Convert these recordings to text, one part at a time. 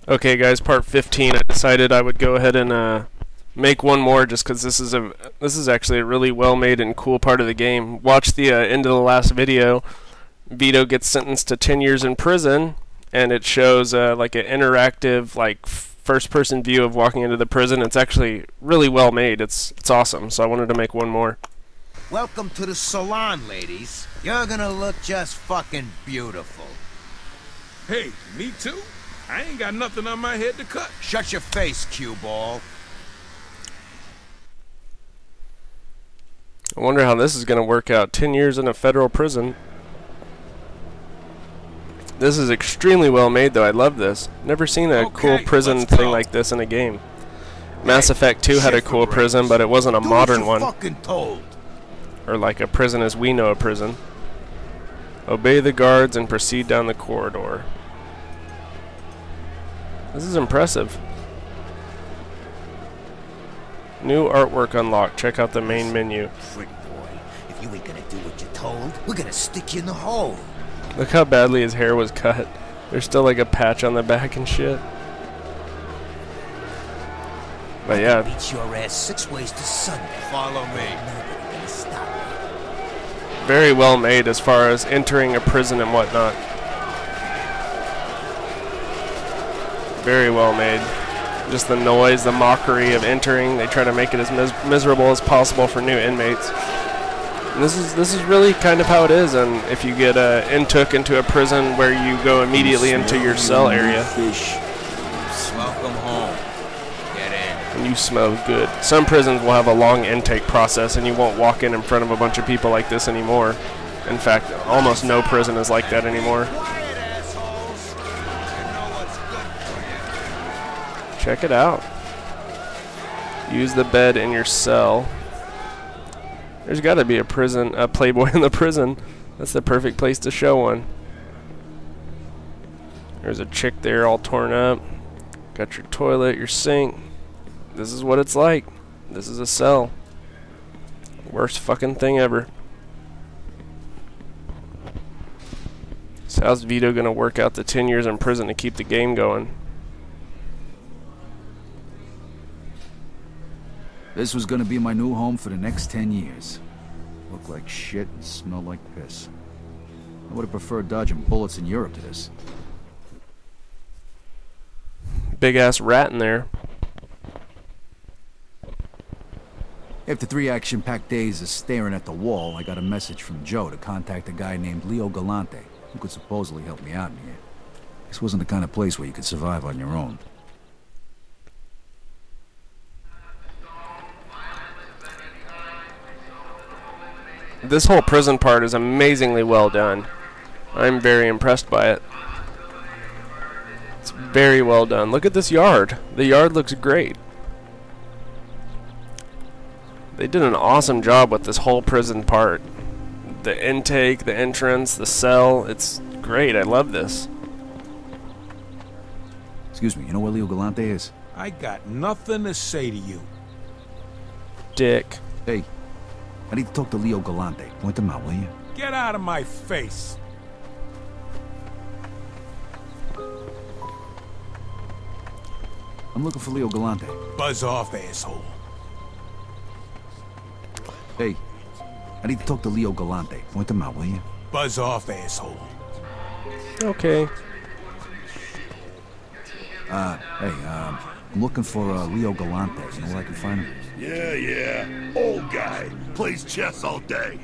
Okay, guys, part 15. I decided I would go ahead and make one more, just because this is actually a really well made and cool part of the game. Watch the end of the last video. Vito gets sentenced to 10 years in prison, and it shows like an interactive, like first-person view of walking into the prison. It's actually really well made. It's awesome. So I wanted to make one more. Welcome to the salon, ladies. You're gonna look just fucking beautiful. Hey, me too? I ain't got nothing on my head to cut. Shut your face, cue ball. I wonder how this is going to work out. 10 years in a federal prison. This is extremely well made, though. I love this. Never seen a cool prison thing like this in a game. Mass Effect 2 had a cool prison, but it wasn't a modern one. Or like a prison as we know a prison. Obey the guards and proceed down the corridor. This is impressive. New artwork unlocked. Check out the main menu. Frick boy, if you ain't gonna do what you're told, we're gonna stick you in the hole. Look how badly his hair was cut. There's still like a patch on the back and shit. But yeah. Beat your ass 6 ways to Sunday. Follow me. Nobody gonna stop me. Very well made as far as entering a prison and whatnot. Very well made. Just the noise, the mockery of entering. They try to make it as miserable as possible for new inmates. And this is really kind of how it is. And if you get took into a prison where you go immediately into your cell area, Welcome home. Get in. and you smell good. Some prisons will have a long intake process, and you won't walk in front of a bunch of people like this anymore. In fact, almost no prison is like that anymore. Check it out. Use the bed in your cell. There's got to be a playboy in the prison. That's the perfect place to show one. There's a chick there all torn up. Got your toilet, your sink. This is what it's like. This is a cell. Worst fucking thing ever. So how's Vito gonna work out the 10 years in prison to keep the game going? This was gonna be my new home for the next 10 years. Looked like shit and smelled like piss. I would have preferred dodging bullets in Europe to this. Big ass rat in there. After 3 action-packed days of staring at the wall, I got a message from Joe to contact a guy named Leo Galante, who could supposedly help me out in here. This wasn't the kind of place where you could survive on your own. This whole prison part is amazingly well done. I'm very impressed by it. It's very well done. Look at this yard. The yard looks great. They did an awesome job with this whole prison part. The intake, the entrance, the cell. It's great. I love this. Excuse me, you know where Leo Galante is? I got nothing to say to you. Dick. Hey, I need to talk to Leo Galante. Point him out, will you? Get out of my face. I'm looking for Leo Galante. Buzz off, asshole. Hey, I need to talk to Leo Galante. Point him out, will you? Buzz off, asshole. Okay. I'm looking for Leo Galante. You know where I can find him? Yeah. Old guy. Plays chess all day.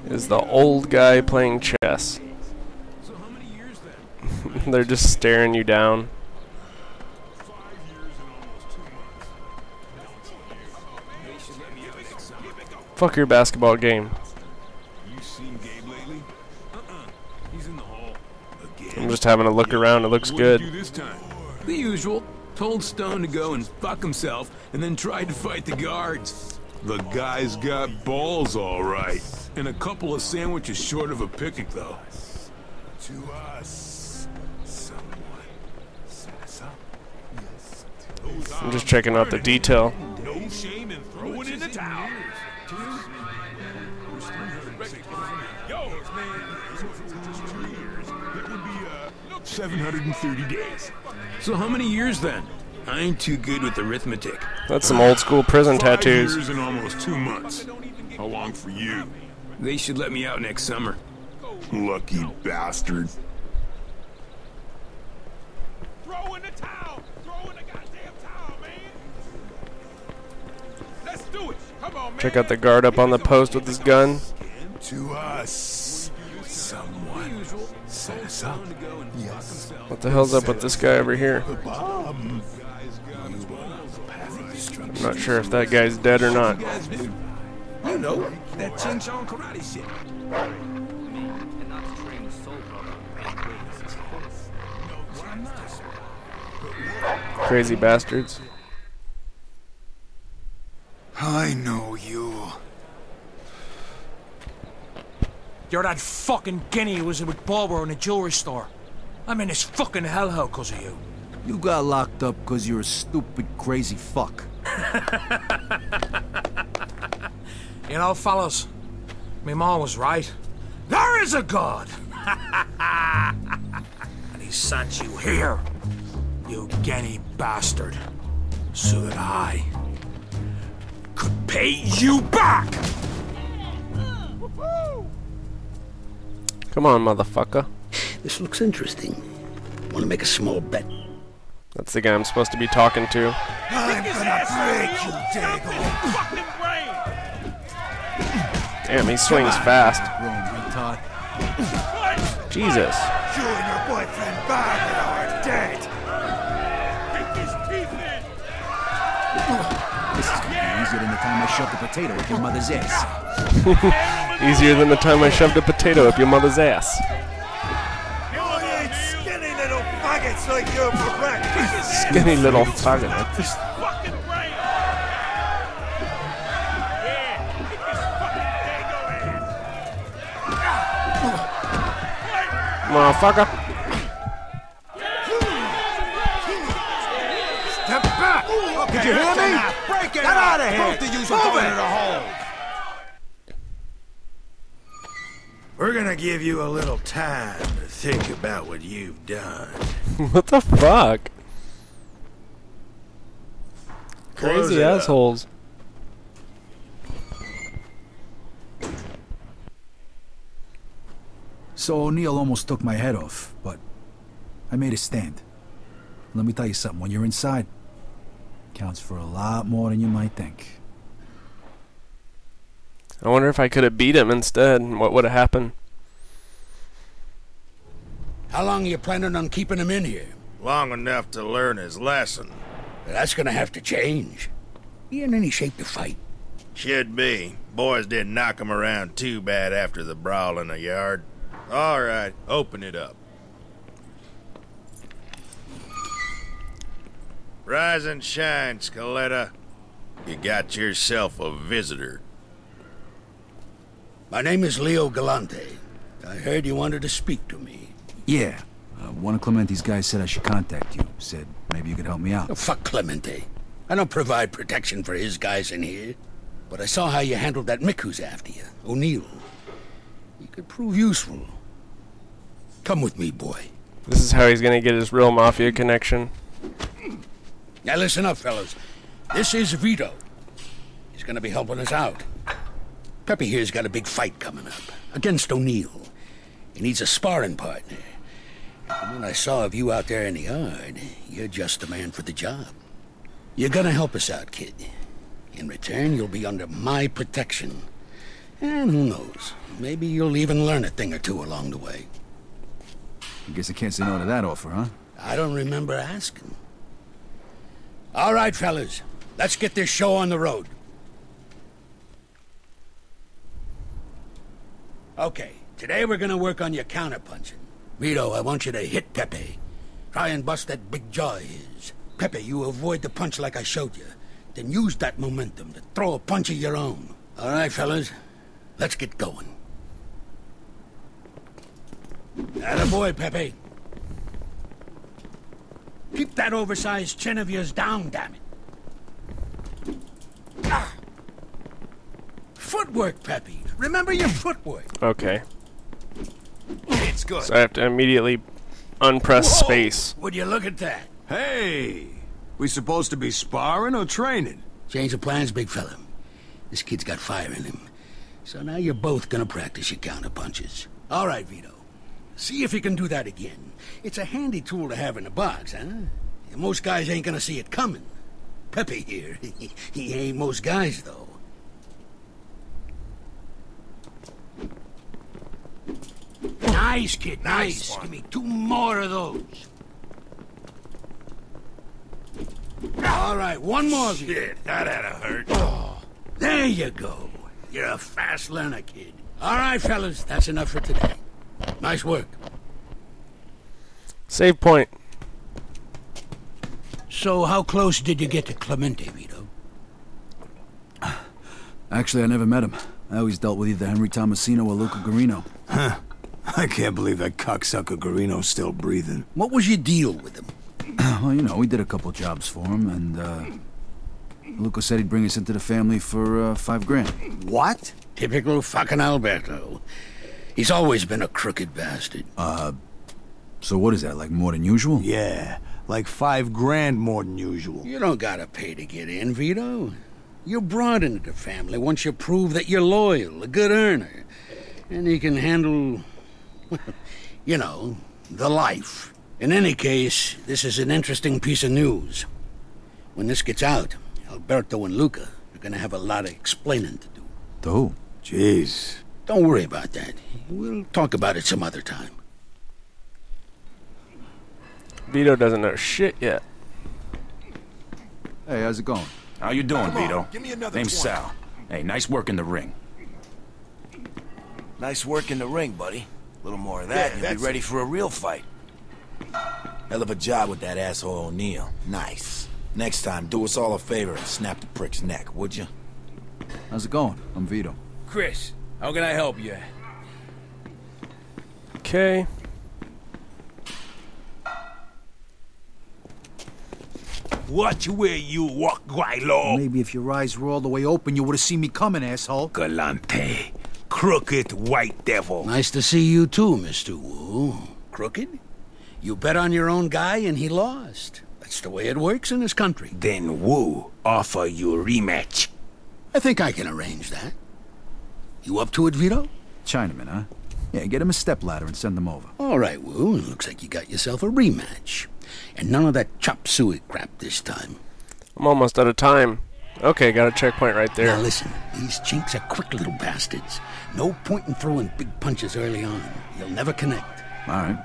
Is the old guy playing chess. They're just staring you down. Fuck your basketball game. I'm just having a look around. It looks good. The usual. Told Stone to go and fuck himself, and then tried to fight the guards. The guy's got balls, all right. And a couple of sandwiches short of a picnic, though. To us, someone set us up. I'm just checking out the detail. No shame in throwing in the towel. Yo, man. 730 days. So how many years then? I ain't too good with arithmetic. That's some old school prison 5 tattoos. years and almost 2 months. How long for you? They should let me out next summer. Lucky bastard. Throw in the towel! Throw in the goddamn towel, man! Let's do it! Come on, man! Check out the guard up on the post with his gun. To us, someone set us up. Yes. What the hell's up with this guy over here? The bomb. I'm not sure if that guy's dead or not. You know, that Ching Chong karate shit. Crazy bastards. I know you. You're that fucking guinea who was with Barbara in the jewelry store. I'm in this fucking hellhole because of you. You got locked up because you're a stupid, crazy fuck. You know, fellas, my mom was right. There is a God! And he sent you here, you guinea bastard, so that I could pay you back! Come on, motherfucker. This looks interesting. Want to make a small bet? That's the guy I'm supposed to be talking to. I'm gonna break you, Dago. Damn, he swings fast. Grown retard. Jesus. You and your boyfriend Barbara are dead. This is gonna be easier than the time I shoved a potato up your mother's ass. Easier than the time I shoved a potato up your mother's ass. You ain't skinny little faggots like you for breakfast. Skinny little faggot like this. Motherfucker. Step back! Okay, did you hear me? Break it! Get out of here! Both of you's going to the hole. We're gonna give you a little time to think about what you've done. What the fuck? Close Crazy it up. assholes. So O'Neill almost took my head off, but I made a stand. Let me tell you something, when you're inside, counts for a lot more than you might think. I wonder if I could have beat him instead. What would have happened? How long are you planning on keeping him in here? Long enough to learn his lesson. That's gonna have to change. He in any shape to fight? Should be. Boys didn't knock him around too bad after the brawl in the yard. All right, open it up. Rise and shine, Scaletta. You got yourself a visitor. My name is Leo Galante. I heard you wanted to speak to me. Yeah, one of Clemente's guys said I should contact you. Said maybe you could help me out. Oh, fuck Clemente. I don't provide protection for his guys in here. But I saw how you handled that Mick who's after you, O'Neill. He could prove useful. Come with me, boy. This is how he's gonna get his real Mafia connection. Now listen up, fellas. This is Vito. He's gonna be helping us out. Peppy here's got a big fight coming up against O'Neill. He needs a sparring partner. And when I saw of you out there in the yard, you're just the man for the job. You're gonna help us out, kid. In return, you'll be under my protection. And who knows, maybe you'll even learn a thing or two along the way. I guess I can't say no to that offer, huh? I don't remember asking. All right, fellas, let's get this show on the road. Okay, today we're gonna work on your counterpunching. Vito, I want you to hit Pepe. Try and bust that big jaw of his. Pepe, you avoid the punch like I showed you. Then use that momentum to throw a punch of your own. All right, fellas, let's get going. Attaboy, Pepe. Keep that oversized chin of yours down, damn it. Ah. Footwork, Pepe. Remember your footwork. Okay. It's good. So I have to immediately unpressed space. Would you look at that? Hey, we supposed to be sparring or training? Change of plans, big fella. This kid's got fire in him. So now you're both gonna practice your counter punches. All right, Vito. See if you can do that again. It's a handy tool to have in the box, huh? Most guys ain't gonna see it coming. Pepe here, he ain't most guys, though. Nice, kid, nice. Give me 2 more of those. All right, 1 more. Shit, that had to hurt. Oh, there you go. You're a fast learner, kid. All right, fellas, that's enough for today. Nice work. Save point. So, how close did you get to Clemente, Vito? Actually, I never met him. I always dealt with either Henry Tomasino or Luca Guarino. Huh. I can't believe that cocksucker Guarino's still breathing. What was your deal with him? Well, you know, we did a couple jobs for him, and, Luca said he'd bring us into the family for, $5,000. What? Typical fucking Alberto. He's always been a crooked bastard. So what is that, like more than usual? Yeah, like $5,000 more than usual. You don't gotta pay to get in, Vito. You're brought into the family once you prove that you're loyal, a good earner, and you can handle, well, you know, the life. In any case, this is an interesting piece of news. When this gets out, Alberto and Luca are gonna have a lot of explaining to do. To who? Jeez. Don't worry about that. We'll talk about it some other time. Vito doesn't know shit yet. Hey, how's it going? How you doing, Vito? Give me another Name's 20. Sal. Hey, nice work in the ring. Nice work in the ring, buddy. A little more of that, and you'll be ready for a real fight. Hell of a job with that asshole O'Neill. Nice. Next time, do us all a favor and snap the prick's neck, would you? How's it going? I'm Vito. Chris, how can I help you? Okay. Watch where you walk, Guaylo. Maybe if your eyes were all the way open, you would have seen me coming, asshole. Galante. Crooked white devil. Nice to see you too, Mr. Wu. Crooked? You bet on your own guy and he lost. That's the way it works in this country. Then Wu offer you a rematch. I think I can arrange that. You up to it, Vito? Chinaman, huh? Yeah, get him a stepladder and send him over. All right, Wu. Looks like you got yourself a rematch. And none of that chop suey crap this time. I'm almost out of time. Okay, got a checkpoint right there. Now listen, these chinks are quick little bastards. No point in throwing big punches early on. You'll never connect. All right.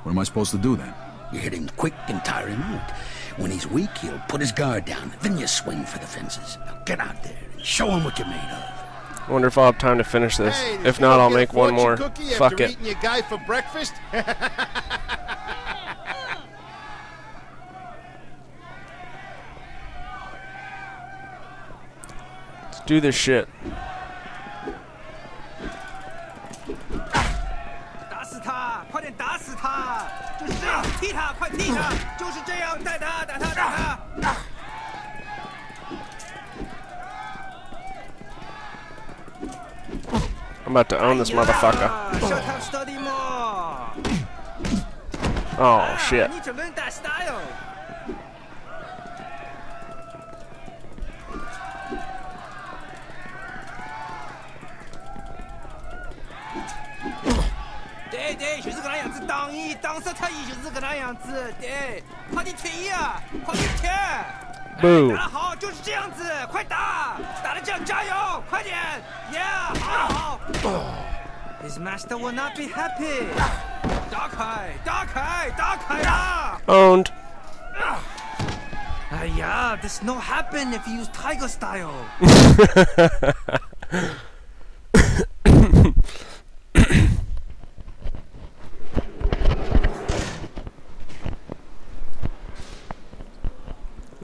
What am I supposed to do then? You hit him quick and tire him out. When he's weak, he'll put his guard down. Then you swing for the fences. Now get out there and show him what you're made of. I wonder if I'll have time to finish this. If not, I'll make one more. Fuck it. Eating your guy for breakfast? Let's do this shit. I'm about to own this motherfucker. Oh shit. Boo. His master will not be happy. Owned. Yeah, this no happen if you use tiger style.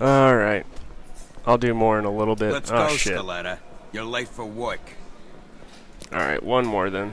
All right. I'll do more in a little bit. Let's oh go, shit. Scaletta. You're late for work. All right, one more then.